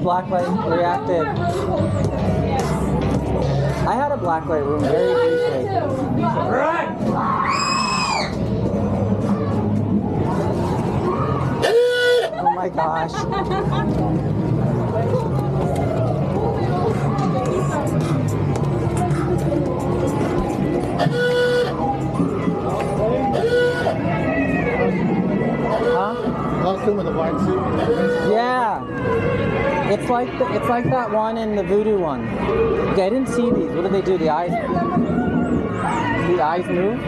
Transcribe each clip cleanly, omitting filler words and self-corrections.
blacklight reacted. I had a blacklight room very briefly. Oh my gosh. Huh? Costume with a white suit. Yeah. It's like that one in the voodoo one. Okay, I didn't see these. What did they do? The eyes move?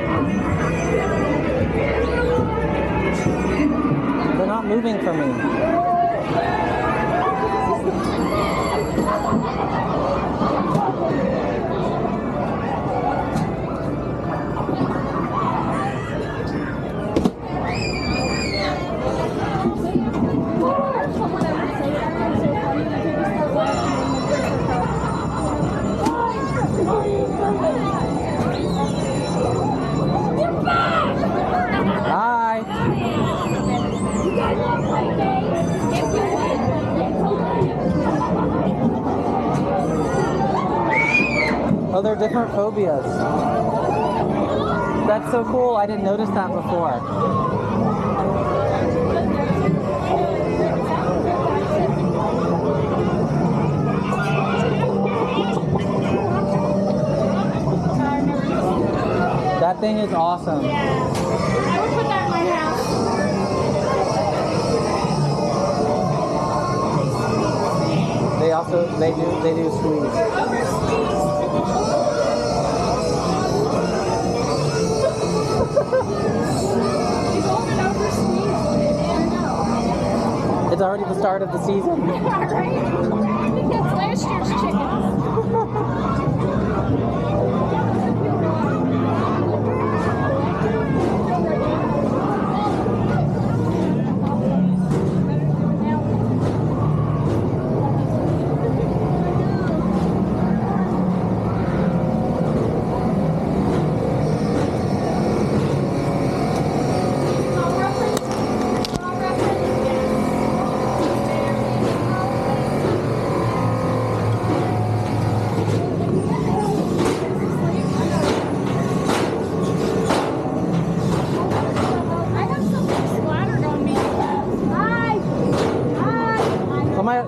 They're not moving for me. Hi. Oh, they're different phobias. That's so cool. I didn't notice that before. That thing is awesome. Yeah. I would put that in my house. They do squeeze. It's already the start of the season. I think that's last year's chickens.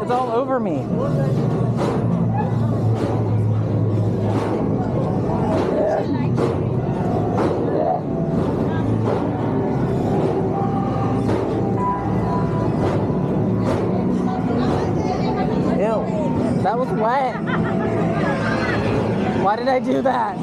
It's all over me. Ew, that was wet. Why did I do that?